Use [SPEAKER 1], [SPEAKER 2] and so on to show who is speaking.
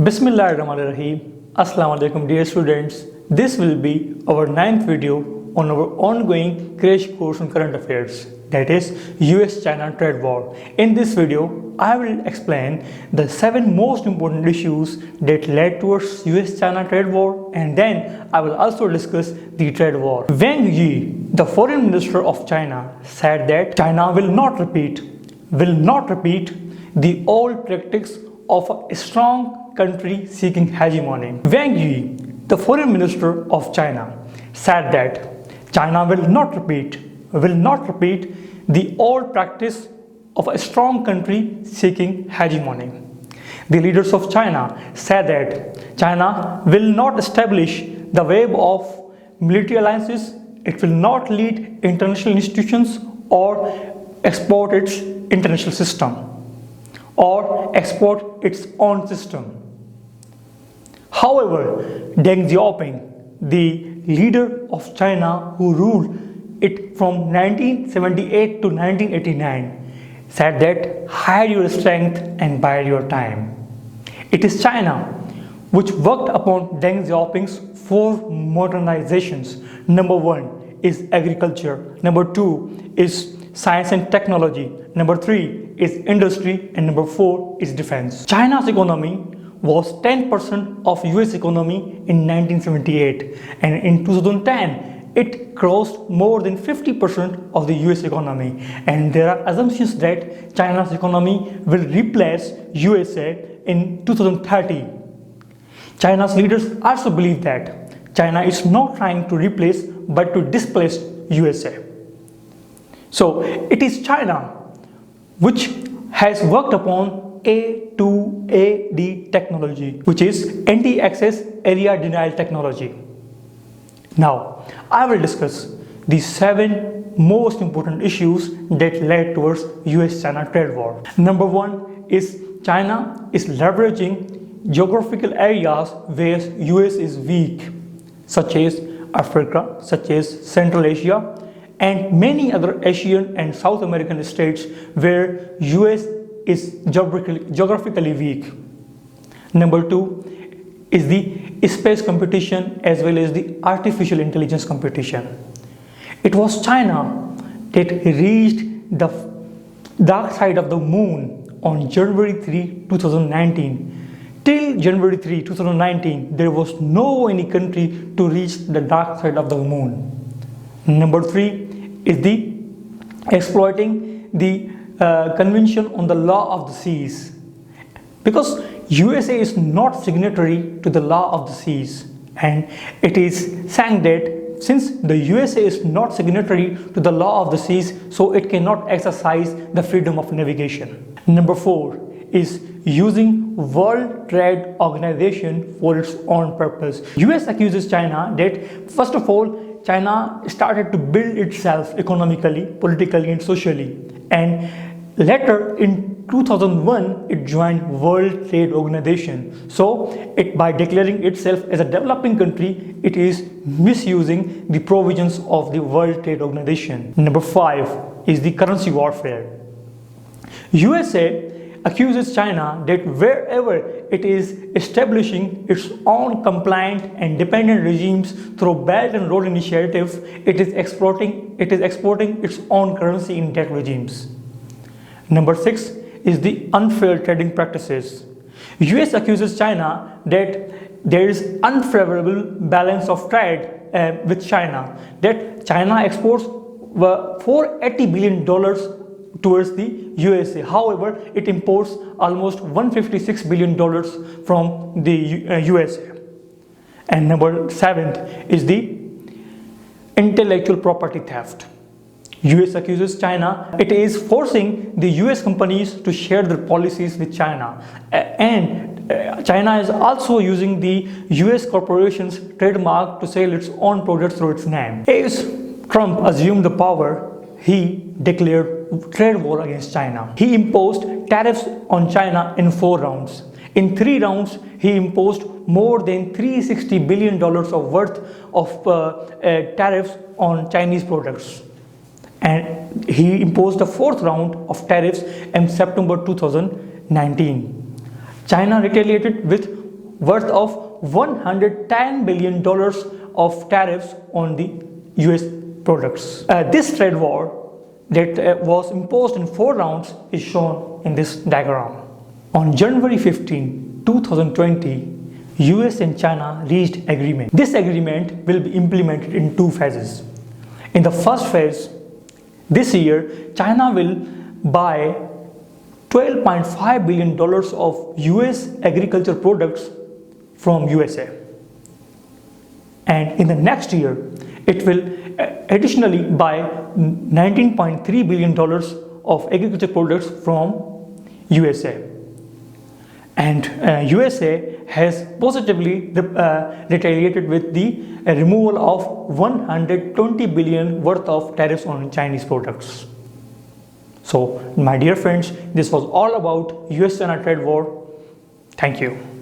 [SPEAKER 1] Bismillahirrahmanirrahim. Assalamu alaikum dear students. This will be our 9th video on our ongoing crash course on current affairs, that is US-China trade war. In this video, I will explain the 7 most important issues that led towards US-China trade war, and then I will also discuss the trade war. Wang Yi, the foreign minister of China, said that China will not repeat the old tactics of a strong country seeking hegemony. Wang Yi, the foreign minister of China, said that China will not repeat the old practice of a strong country seeking hegemony. The leaders of China said that China will not establish the web of military alliances, it will not lead international institutions or export its international system or export its own system. However, Deng Xiaoping, the leader of China who ruled it from 1978 to 1989, said that hide your strength and bide your time. It is China which worked upon Deng Xiaoping's 4 modernizations. Number 1 is agriculture, number 2 is science and technology, number 3 is industry, and number 4 is defense. China's economy was 10% of US economy in 1978, and in 2010 it crossed more than 50% of the US economy, and there are assumptions that China's economy will replace USA in 2030. China's leaders also believe that China is not trying to replace but to displace USA. So it is China which has worked upon A2AD technology, which is anti-access area denial technology. Now, I will discuss the 7 most important issues that led towards US-China trade war. Number 1 is China is leveraging geographical areas where US is weak, such as Africa, such as Central Asia, and many other Asian and South American states where US is geographically weak. Number 2 is the space competition as well as the artificial intelligence competition. It was China that reached the dark side of the moon on January 3, 2019. Till January 3, 2019, there was no any country to reach the dark side of the moon. Number 3 is the exploiting the Convention on the Law of the Seas, because USA is not signatory to the Law of the Seas, and it is saying that since the USA is not signatory to the Law of the Seas, so it cannot exercise the freedom of navigation. Number 4 is using World Trade Organization for its own purpose. US accuses China that first of all China started to build itself economically, politically and socially, and later in 2001 it joined World Trade Organization. So by declaring itself as a developing country, it is misusing the provisions of the World Trade Organization. Number 5 is the currency warfare. USA accuses China that wherever it is establishing its own compliant and dependent regimes through Belt and Road Initiative, it is exporting its own currency in that regimes. Number 6 is the unfair trading practices. US accuses China that there is unfavorable balance of trade with China, that China exports $480 billion towards the USA. However, it imports almost $156 billion from the USA. And number 7 is the intellectual property theft. US accuses China it is forcing the US companies to share their policies with China, and China is also using the US corporations trademark to sell its own products through its name. As Trump assumed the power, he declared trade war against China. He imposed tariffs on China in 4 rounds. In 3 rounds, he imposed more than $360 billion of worth of tariffs on Chinese products. And he imposed the 4th round of tariffs in September 2019. China retaliated with worth of $110 billion of tariffs on the US products. This trade war that was imposed in 4 rounds is shown in this diagram. On January 15, 2020, US and China reached agreement. This agreement will be implemented in 2 phases. In the first phase, this year, China will buy $12.5 billion of US agriculture products from USA. And in the next year, it will additionally buy $19.3 billion of agriculture products from USA. And USA has positively retaliated with the removal of $120 billion worth of tariffs on Chinese products. So, my dear friends, this was all about US-China trade war. Thank you.